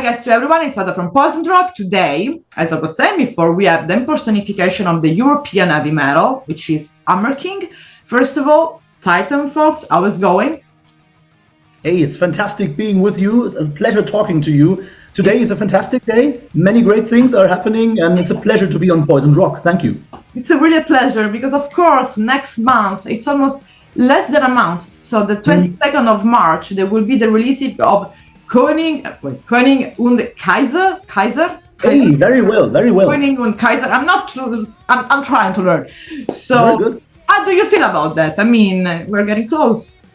guys, to everyone. It's Ada from Poison Rock. Today, as I was saying before, we have the personification of the European heavy metal, which is Hammer King. First of all, Titan, folks, how is going? Hey, it's fantastic being with you. It's a pleasure talking to you. Today is a fantastic day. Many great things are happening, and it's a pleasure to be on Poison Rock. Thank you. It's a really pleasure because, of course, next month, it's almost less than a month. So the 22nd of March, there will be the release of König und Kaiser. Hey, very well. König und Kaiser. I'm trying to learn. So, how do you feel about that? I mean, we're getting close.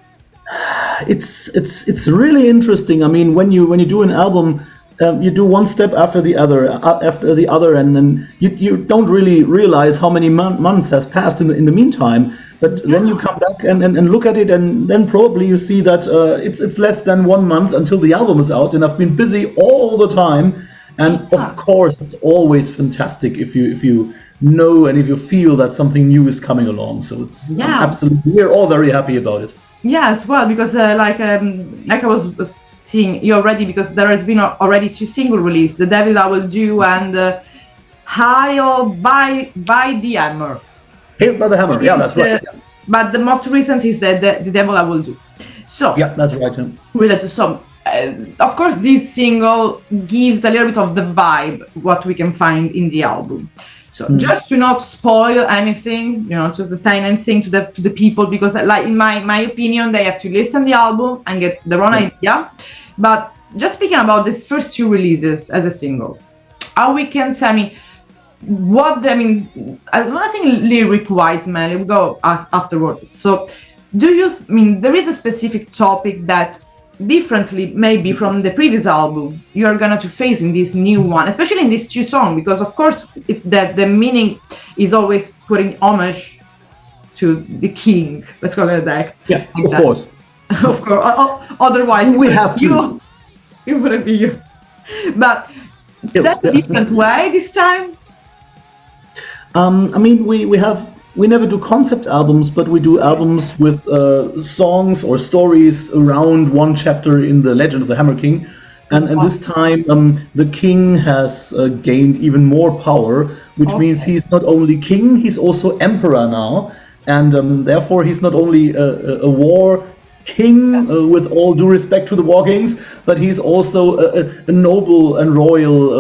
It's really interesting. I mean, when you do an album, you do one step after the other, and then you don't really realize how many months has passed in the meantime. But then you come back and look at it, and then probably you see that it's less than 1 month until the album is out, and I've been busy all the time. And of course, it's always fantastic if you know and if you feel that something new is coming along. So it's absolutely, we're all very happy about it. Yes, well, because like I was seeing you already, because there has been already 2 single released, The Devil I Will Do and Hail by the Hammer. Hail by the Hammer, yeah, that's right. But the most recent is the Devil I Will Do. So yeah, that's right. Yeah. We'll do some. Of course, this single gives a little bit of the vibe what we can find in the album. So just to not spoil anything, to say anything to the people, because like in my opinion, they have to listen the album and get their own idea. But just speaking about these first 2 releases as a single, how we can say, I think lyric-wise, man, we'll go afterwards. So there is a specific topic that differently maybe from the previous album you're gonna to face in this new one, especially in these 2 songs, because of course the meaning is always putting homage to the king, let's call it that. Yeah, of course. Of course, otherwise we have to. It wouldn't be you, but that's a different way this time. I mean, we never do concept albums, but we do albums with songs or stories around one chapter in the Legend of the Hammer King. And this time, the king has gained even more power, which means he's not only king, he's also emperor now. And therefore, he's not only a war king, with all due respect to the war kings, but he's also a noble and royal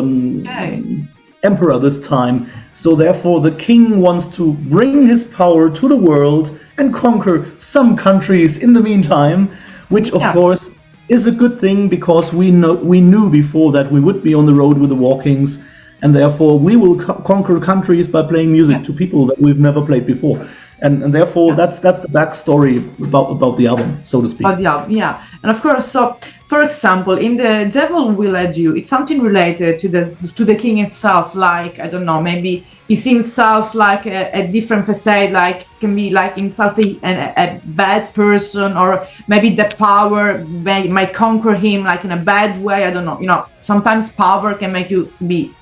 emperor this time. So therefore, the king wants to bring his power to the world and conquer some countries in the meantime, which of course is a good thing, because we knew before that we would be on the road with the war kings, and therefore we will conquer countries by playing music to people that we've never played before. And therefore, that's the backstory about the album, so to speak. About the album, yeah. And of course, so for example, in The Devil Will Lead You, it's something related to the king itself. Like, I don't know, maybe he sees himself like a different facade, like can be like himself a bad person, or maybe the power might conquer him like in a bad way. I don't know. Sometimes power can make you be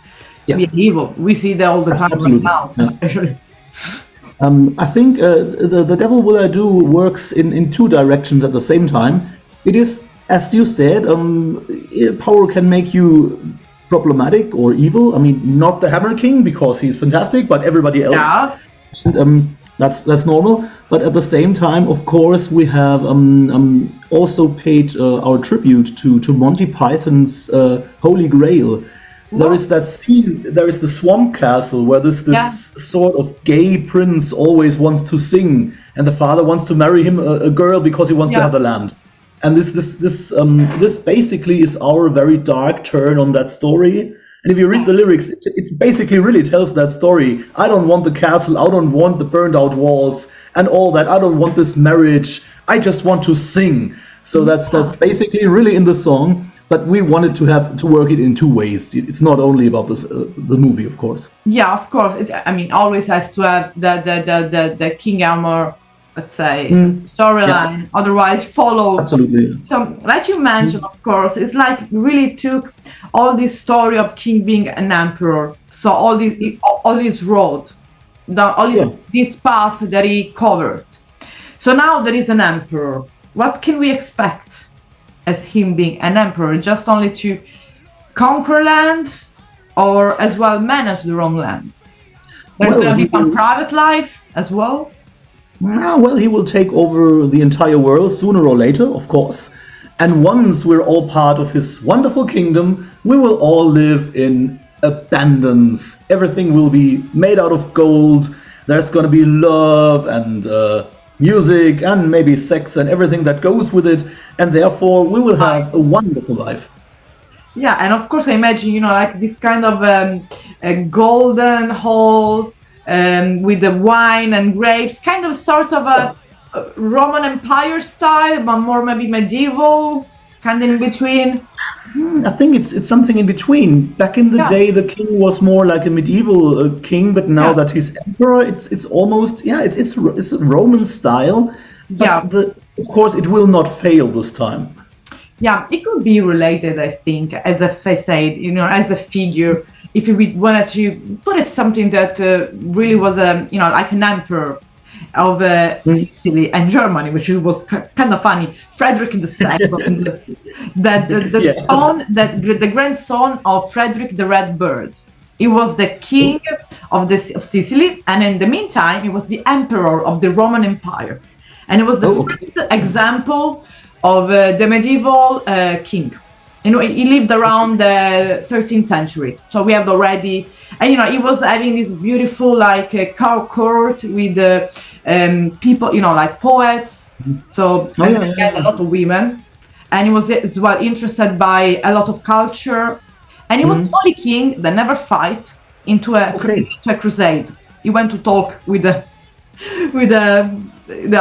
evil. We see that all the time right now, especially. I think the Devil Will I Do works in 2 directions at the same time. It is, as you said, power can make you problematic or evil. I mean, not the Hammer King, because he's fantastic, but everybody else. Yeah. And, that's normal. But at the same time, of course, we have also paid our tribute to Monty Python's Holy Grail. There is that scene, there is the swamp castle where this sort of gay prince always wants to sing, and the father wants to marry him a girl because he wants to have the land. And this basically is our very dark turn on that story. And if you read the lyrics, it basically really tells that story. I don't want the castle, I don't want the burned out walls and all that. I don't want this marriage. I just want to sing. So that's basically really in the song. But we wanted to work it in 2 ways. It's not only about the movie, of course. Yeah, of course. Always has to have the King Hammer, let's say, storyline. Yeah. Otherwise, follow. Absolutely. So, like you mentioned, of course, it's like really took all this story of King being an emperor. So all this road, this path that he covered. So now there is an emperor. What can we expect as him being an emperor? Just only to conquer land or as well manage their own land? There's Well, going to he be some will- private life as well. Well, he will take over the entire world sooner or later, of course. And once we're all part of his wonderful kingdom, we will all live in abundance. Everything will be made out of gold. There's going to be love and music and maybe sex and everything that goes with it. And therefore, we will have a wonderful life. Yeah, and of course, I imagine, like this kind of a golden hall with the wine and grapes, kind of sort of a Roman Empire style, but more maybe medieval, kind of in between. I think it's something in between. Back in the Yeah. day, the king was more like a medieval king, but now Yeah. that he's emperor, it's almost it's a Roman style. But Yeah. of course, it will not fail this time. Yeah, it could be related, I think, as a facade, as a figure. If we wanted to put it something that really was like an emperor of Sicily and Germany, which was kind of funny. Frederick II, that the Yeah. son, that the grandson of Frederick the Red Bird. He was the king of Sicily, and in the meantime, he was the emperor of the Roman Empire, and it was the first example of the medieval king. He lived around the 13th century, so we have already, and he was having this beautiful court with people, like poets. So he had a lot of women, and he was as well interested by a lot of culture, and he was the only king that never fight into a crusade. He went to talk with the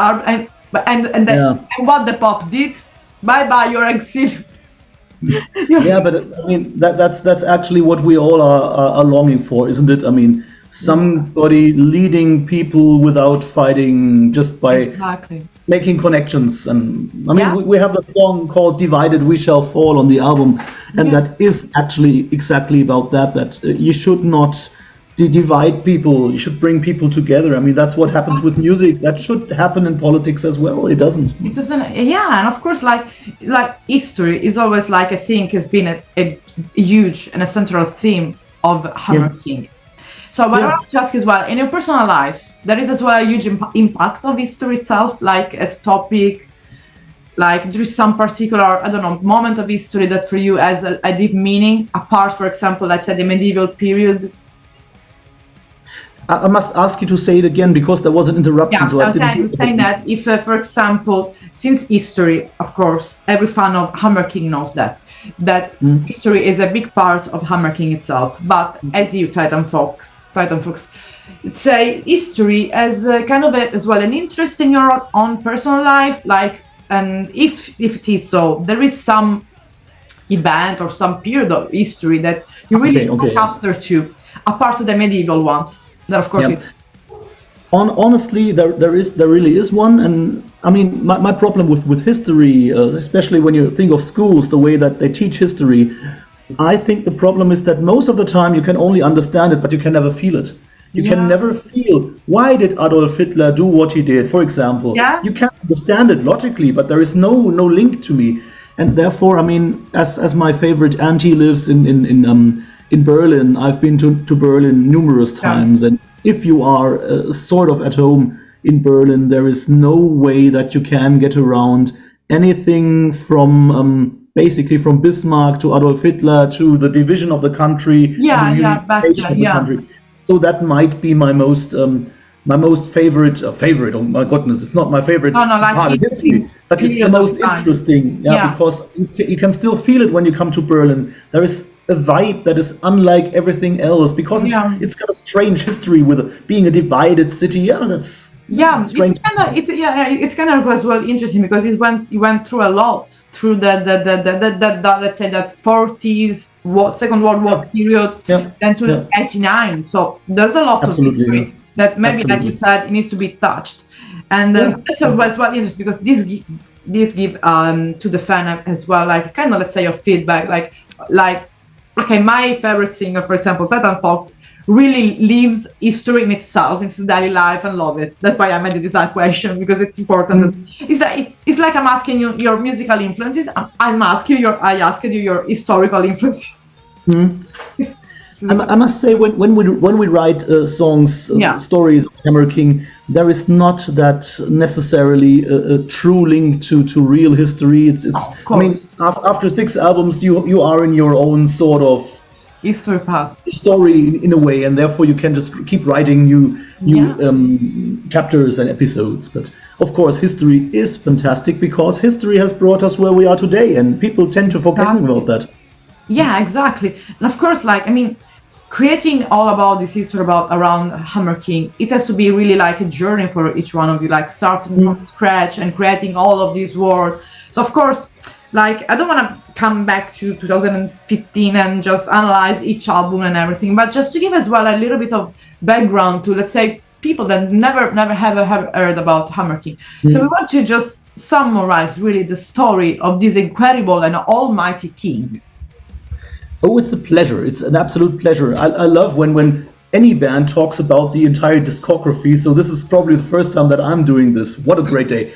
army, and what the Pope did, bye, you're exiled. Yeah, but I mean that's actually what we all are longing for, isn't it? I mean, somebody leading people without fighting, just by Exactly. making connections. And I mean, Yeah. we have the song called "Divided We Shall Fall" on the album, and that is actually exactly about that. That you should not divide people. You should bring people together. I mean, that's what happens with music. That should happen in politics as well. It doesn't. It doesn't, and of course, like history is always I think has been a huge and a central theme of Hammer King. So what I want to ask as well, in your personal life, there is as well a huge impact of history itself, as topic. There is some particular, I don't know, moment of history that for you has a deep meaning, apart, for example, let's say the medieval period. I must ask you to say it again because there was an interruption. Yeah, so I was saying that if, for example, since history, of course, every fan of Hammer King knows that history is a big part of Hammer King itself. But as you, Titan Fox, say history as kind of as well an interest in your own personal life, and if it is so, there is some event or some period of history that you really look after too, apart of the medieval ones. That of course. Honestly, there really is one, and I mean my problem with history, especially when you think of schools, the way that they teach history, I think the problem is that most of the time you can only understand it, but you can never feel it. You can never feel, why did Adolf Hitler do what he did, for example. You can understand it logically, but there is no link to me, and therefore, I mean, as my favorite auntie lives in Berlin, I've been to Berlin numerous times, and if you are sort of at home in Berlin, there is no way that you can get around anything from basically from Bismarck to Adolf Hitler to the division of the country. Country. So that might be my most favorite. Oh my goodness, it's not my favorite part of history, but it's the most interesting. Because you can still feel it when you come to Berlin. There is a vibe that is unlike everything else because it's got a strange history with being a divided city. It's kind of as well interesting because he went through a lot through the let's say that 40s Second World War period, then to 89. So there's a lot of history that maybe, like you said, it needs to be touched, and that's as well interesting because this give to the fan as well, kind of, let's say, your feedback, okay, my favorite singer, for example, Titan Fox, really lives history in itself, in his daily life, and love it. That's why I made this question, because it's important. It's like I'm asking you your musical influences. I asked you your historical influences. I must say, when we write songs, Yeah. stories of Hammer King, there is not that necessarily a true link to real history. It's Of I mean, course. after 6 albums, you are in your own sort of History path. story in a way, and therefore you can just keep writing new Yeah. chapters and episodes. But of course, history is fantastic because history has brought us where we are today, and people tend to forget about that. Yeah, exactly. And of course, like, I mean, creating all about this history about around Hammer King, it has to be really like a journey for each one of you, like starting from scratch and creating all of this world. So of course, like, I don't want to come back to 2015 and just analyze each album and everything, but just to give as well a little bit of background to, let's say, people that never have heard about Hammer King. So we want to just summarize really the story of this incredible and almighty king. Oh, it's a pleasure. It's an absolute pleasure. I love when any band talks about the entire discography. So this is probably the first time that I'm doing this. What a great day.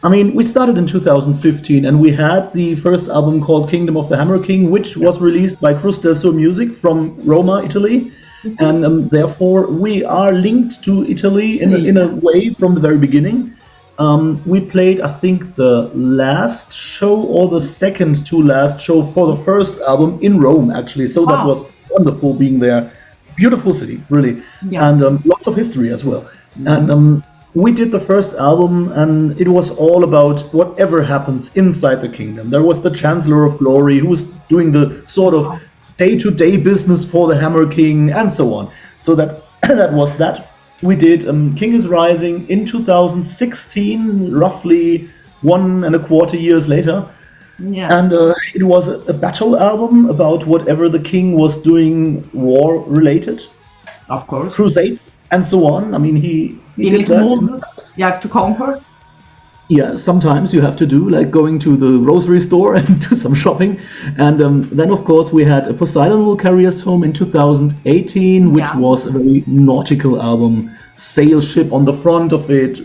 I mean, we started in 2015 and we had the first album called Kingdom of the Hammer King, which was released by Cruz del Sur Music from Roma, Italy. And therefore we are linked to Italy in a way from the very beginning. We played, I think, the last show or the second to last show for the first album in Rome, actually. So that was wonderful being there. Beautiful city, really. Yeah. And lots of history as well. And we did the first album, and it was all about whatever happens inside the kingdom. There was the Chancellor of Glory, who was doing the sort of day-to-day business for the Hammer King, and so on. So that that was that. We did King is Rising in 2016, roughly 1.25 years later. Yeah. And it was a battle album about whatever the king was doing war related, Of course. crusades and so on. I mean, he You did need to that. move. You have to conquer. Yeah, sometimes you have to do, like going to the grocery store and do some shopping. And then, of course, we had Poseidon Will Carry Us Home in 2018, which Yeah. was a very nautical album. Sail ship on the front of it,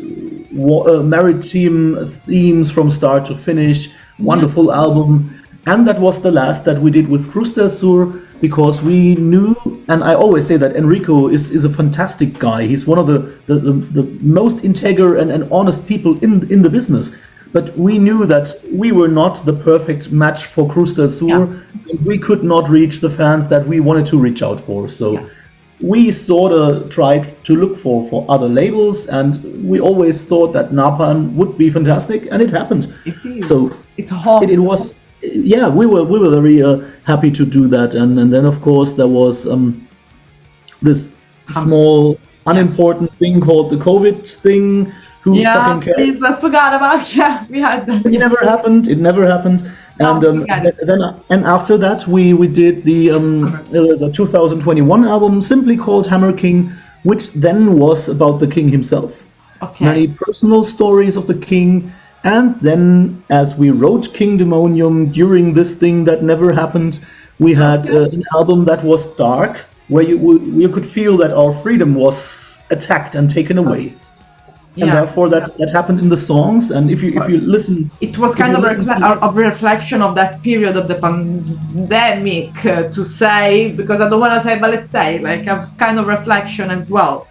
maritime themes from start to finish. Wonderful album. And that was the last that we did with Cruz del Sur, because we knew, and I always say that Enrico is a fantastic guy. He's one of the most integer and honest people in the business. But we knew that we were not the perfect match for Cruz del Sur. Yeah. And we could not reach the fans that we wanted to reach out for. So we sort of tried to look for other labels, and we always thought that Napalm would be fantastic, and it happened. It is. So It's hard. it was, yeah, we were very happy to do that, and then of course there was this small unimportant thing called the COVID thing. Who Yeah, fucking cares? please, let's forget about. Yeah, we had that. It never happened. It never happened. And forget it. then after that we did the 2021 album simply called Hammer King, which then was about the king himself. Okay. Many personal stories of the king. And then, as we wrote King Demonium during this thing that never happened, we had an album that was dark, where you could feel that our freedom was attacked and taken away. And therefore, that happened in the songs. And if you listen, It was kind of a reflection of that period of the pandemic, to say, because I don't want to say, but let's say, like a kind of reflection as well.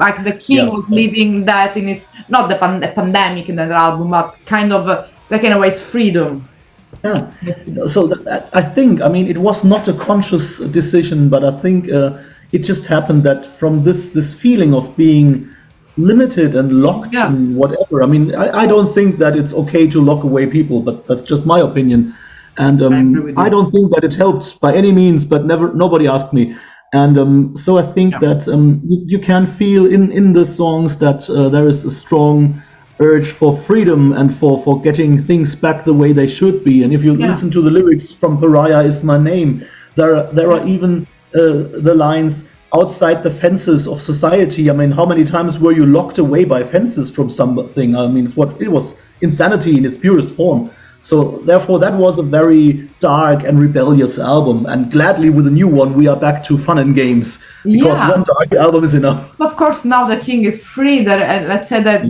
Like the king was living that in his, not the pandemic in that album, but kind of taking away his freedom. Yeah. So I think, I mean, it was not a conscious decision, but I think it just happened that from this feeling of being limited and locked and whatever. I mean, I don't think that it's okay to lock away people, but that's just my opinion. And I don't think that it helped by any means, but nobody asked me. And so I think that you can feel in the songs that there is a strong urge for freedom and for getting things back the way they should be. And if you listen to the lyrics from Pariah Is My Name, there are even the lines, outside the fences of society. I mean, how many times were you locked away by fences from something? I mean, it was insanity in its purest form. So therefore, that was a very dark and rebellious album. And gladly, with a new one, we are back to fun and games, because one dark album is enough. Of course, now the king is free. That let's say that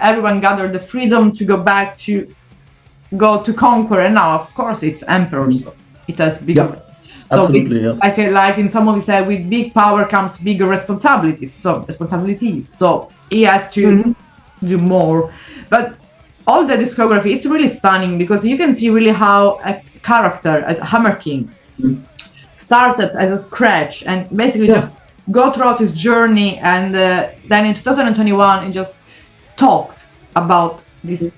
everyone gathered the freedom to go back to conquer. And now, of course, it's emperor. So It has bigger. Yeah, absolutely. Like in some movies, say with big power comes bigger responsibilities. So he has to do more. But all the discography, it's really stunning because you can see really how a character as Hammer King started as a scratch and basically just go throughout his journey, and then in 2021 he just talked about this.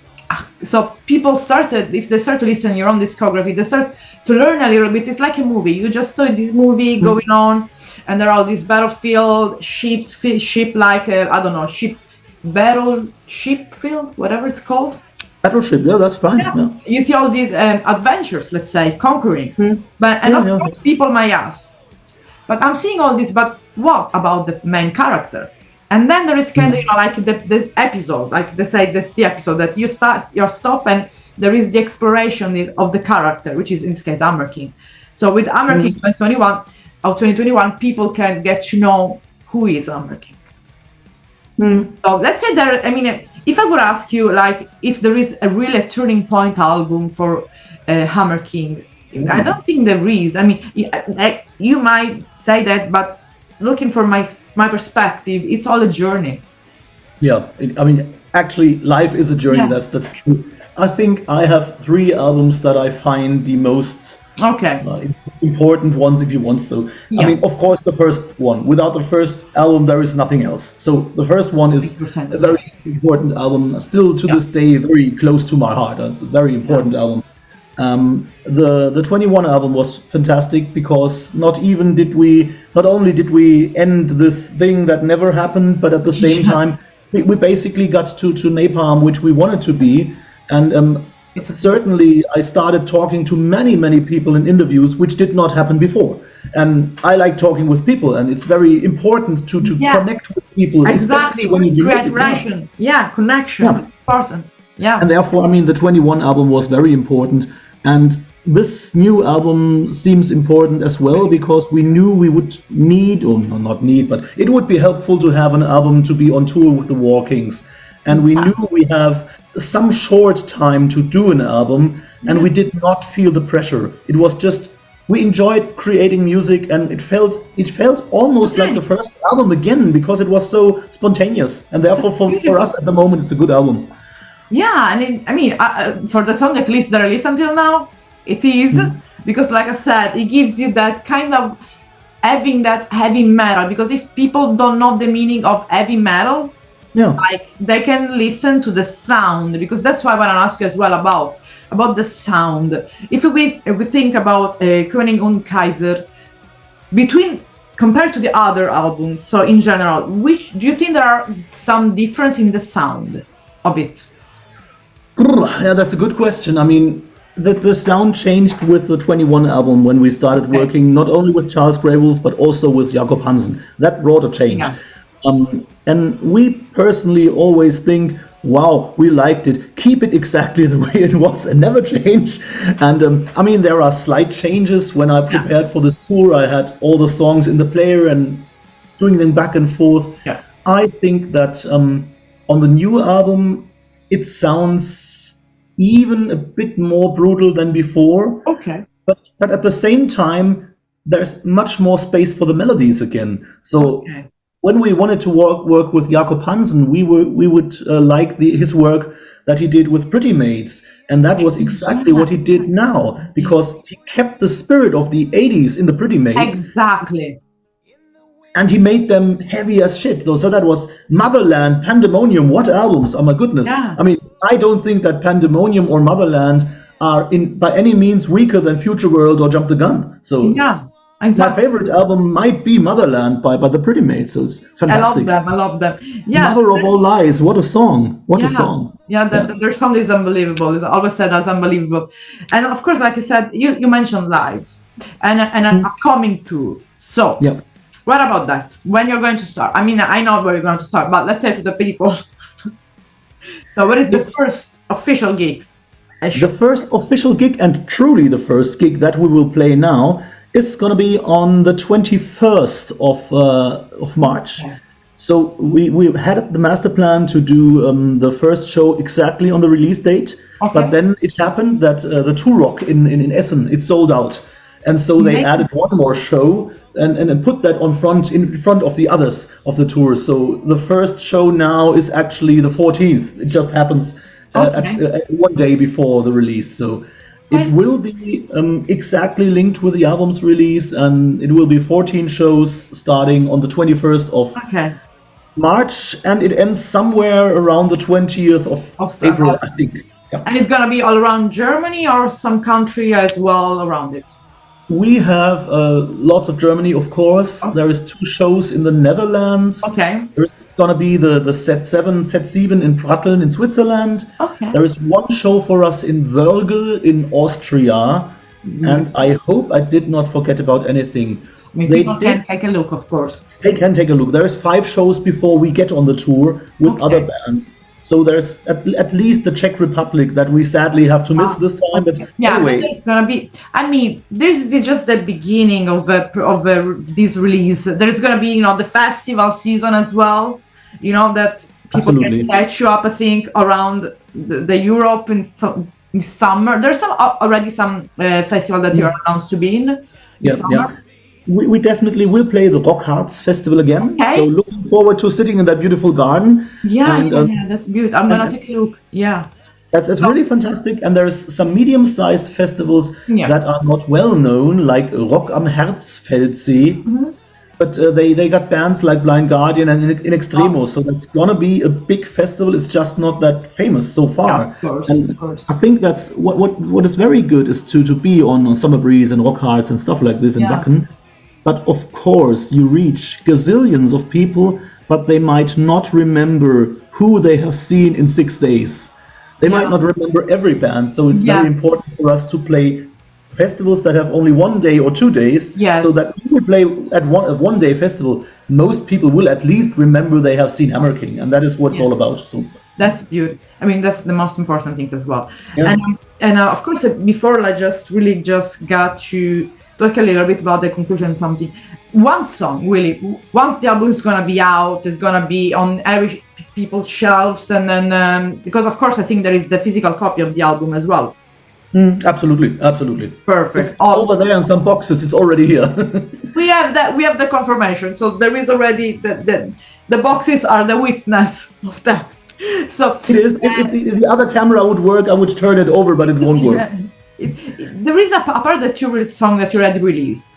So people started, if they start to listen to your own discography, they start to learn a little bit. It's like a movie. You just saw this movie going on, and there are all these battlefield ship like I don't know, ship field, whatever it's called. Battleship, yeah, that's fine. Yeah. You see all these adventures, let's say, conquering. But of course, people might ask, but I'm seeing all this, but what about the main character? And then there is kind of, like this episode, like they say, this the episode that you stop, and there is the exploration of the character, which is in this case Hammer King. So with Hammer King 2021, people can get to know who is Hammer King. So let's say if I would ask you, like, if there is a really turning point album for Hammer King, I don't think there is. I mean, you might say that, but looking from my perspective, it's all a journey. Yeah, actually, life is a journey. Yeah. That's true. I think I have 3 albums that I find the most important ones, if you want so. Yeah. Of course, the first one. Without the first album, there is nothing else. So the first one is a very important album, still to this day very close to my heart. It's a very important album. The 21 album was fantastic because not only did we end this thing that never happened, but at the same time we basically got to Napalm, which we wanted to be. And certainly I started talking to many people in interviews, which did not happen before. And I like talking with people, and it's very important to connect with people, especially when you do connection. Connection. Yeah. Important. Yeah. And therefore, the 21 album was very important. And this new album seems important as well because we knew we would need, or not need, but it would be helpful to have an album to be on tour with the War Kings. And we knew we have some short time to do an album, and we did not feel the pressure. It was just, we enjoyed creating music, and it felt almost like the first album again because it was so spontaneous. And therefore, for us at the moment, it's a good album. Yeah, and for the song at least that I listened until now, it is because, like I said, it gives you that kind of having that heavy metal. Because if people don't know the meaning of heavy metal, like they can listen to the sound, because that's why I want to ask you as well about the sound. If we think about König und Kaiser, compared to the other albums, so in general, which do you think there are some difference in the sound of it? Yeah, that's a good question. The sound changed with the 21 album when we started working not only with Charles Grey Wolf but also with Jakob Hansen. That brought a change. Yeah. And we personally always think, wow, we liked it. Keep it exactly the way it was and never change. And there are slight changes. When I prepared for this tour, I had all the songs in the player and doing them back and forth. Yeah. I think that on the new album, it sounds even a bit more brutal than before. Okay. But at the same time, there's much more space for the melodies again. So when we wanted to work with Jakob Hansen, we would like his work that he did with Pretty Maids. And that was exactly what he did now, because he kept the spirit of the 80s in the Pretty Maids. Exactly. And he made them heavy as shit. So that was Motherland, Pandemonium. What albums? Oh my goodness. Yeah. I don't think that Pandemonium or Motherland are by any means weaker than Future World or Jump the Gun. So exactly. My favorite album might be Motherland by the Pretty Maids. So it's fantastic. I love them. Yes, Mother of All Lies. What a song. What a song. Yeah, their song is unbelievable. It's always said as unbelievable. And of course, like you said, you mentioned lives and an upcoming tour. So what about that? When you're going to start? I know where you're going to start, but let's say to the people. So what is the first official gigs? The first official gig, and truly the first gig that we will play now, is going to be on the 21st of March. Okay. So we had the master plan to do the first show exactly on the release date, but then it happened that the Tour Rock in Essen, it sold out. and so they added one more show and put that in front of the others of the tour. So the first show now is actually the 14th. It just happens at one day before the release. So it will be exactly linked with the album's release, and it will be 14 shows starting on the 21st of March, and it ends somewhere around the 20th of April, I think. Yeah. And it's going to be all around Germany or some country as well around it? We have lots of Germany, of course. There is 2 shows in the Netherlands. There's going to be the Z7 in Pratteln in Switzerland. There is 1 show for us in Wörgl in Austria. And I hope I did not forget about anything. People can take a look, of course. They can take a look. There's 5 shows before we get on the tour with other bands. So there's at least the Czech Republic that we sadly have to miss this time. But anyway, but it's gonna be. I mean, this is just the beginning of this release. There's gonna be, the festival season as well. That people can catch you up. I think around the Europe in summer. There's already some festival that you are announced to be in summer. Yeah. We definitely will play the Rock Hearts Festival again. So looking forward to sitting in that beautiful garden. That's beautiful. I'm gonna take a look. That's really fantastic. And there's some medium-sized festivals that are not well known, like Rock am Herzfeldsee. But they got bands like Blind Guardian and In Extremo. So that's gonna be a big festival. It's just not that famous so far. Of course. I think that's what is very good is to be on Summer Breeze and Rock Hearts and stuff like this in Wacken. But of course, you reach gazillions of people, but they might not remember who they have seen in 6 days. They might not remember every band, so it's very important for us to play festivals that have only 1 day or 2 days, so that when we play at one day festival, most people will at least remember they have seen Hammer King, and that is what it's all about. So that's beautiful. I mean, that's the most important things as well. And of course, before I just got to talk a little bit about the conclusion. Something, one song really. Once the album is gonna be out, it's gonna be on every people's shelves, and then because of course I think there is the physical copy of the album as well. Absolutely. Perfect. It's over there in some boxes. It's already here. We have that. We have the confirmation. So there is already the boxes are the witness of that. So it is. If the other camera would work, I would turn it over, but it won't work. There is apart the 2 song that you already released,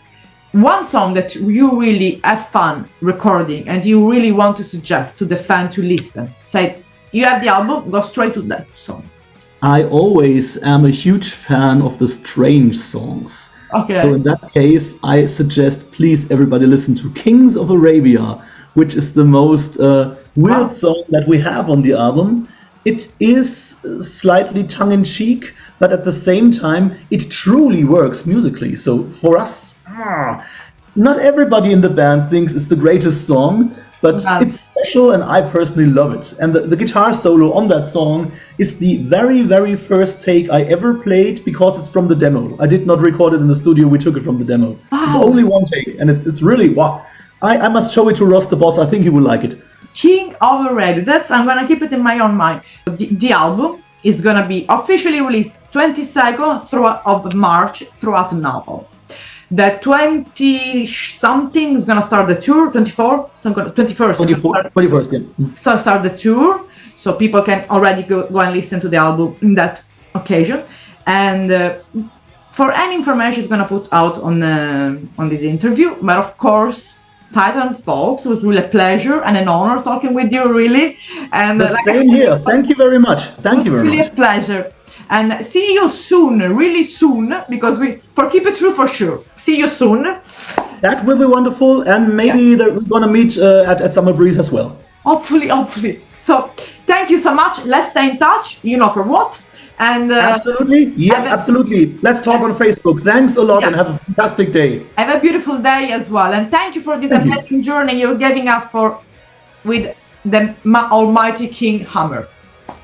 one song that you really have fun recording and you really want to suggest to the fan to listen. Say you have the album, go straight to that song. I always am a huge fan of the strange songs. So in that case, I suggest please everybody listen to Kings of Arabia, which is the most weird song that we have on the album. It is slightly tongue-in-cheek, but at the same time, it truly works musically. So for us, not everybody in the band thinks it's the greatest song, but it's special and I personally love it. And the guitar solo on that song is the very, very first take I ever played because it's from the demo. I did not record it in the studio, we took it from the demo. It's only one take and it's really, wow. I must show it to Ross the boss, I think he will like it. King of Arabia, I'm gonna keep it in my own mind. The album is gonna be officially released 22nd of March throughout now. The 20-something is gonna start the tour, 24, so 21st. 21st, yeah. So start the tour, so people can already go and listen to the album in that occasion. And for any information, it's gonna put out on this interview. But of course, Titan folks, it was really a pleasure and an honor talking with you, really. And the same here. Thank you very much. Thank you very much. Really a pleasure. And see you soon, really soon, because keep it true for sure. See you soon. That will be wonderful, and maybe we're gonna meet at Summer Breeze as well. Hopefully. So thank you so much. Let's stay in touch. You know for what. And absolutely, absolutely. Let's talk on Facebook. Thanks a lot, and have a fantastic day. Have a beautiful day as well, and thank you for this amazing journey you're giving us with the Almighty King Hammer.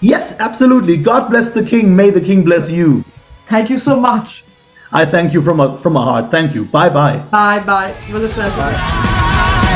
Yes, absolutely. God bless the King. May the King bless you. Thank you so much. I thank you from my heart. Thank you. Bye bye. Bye bye. It was a pleasure.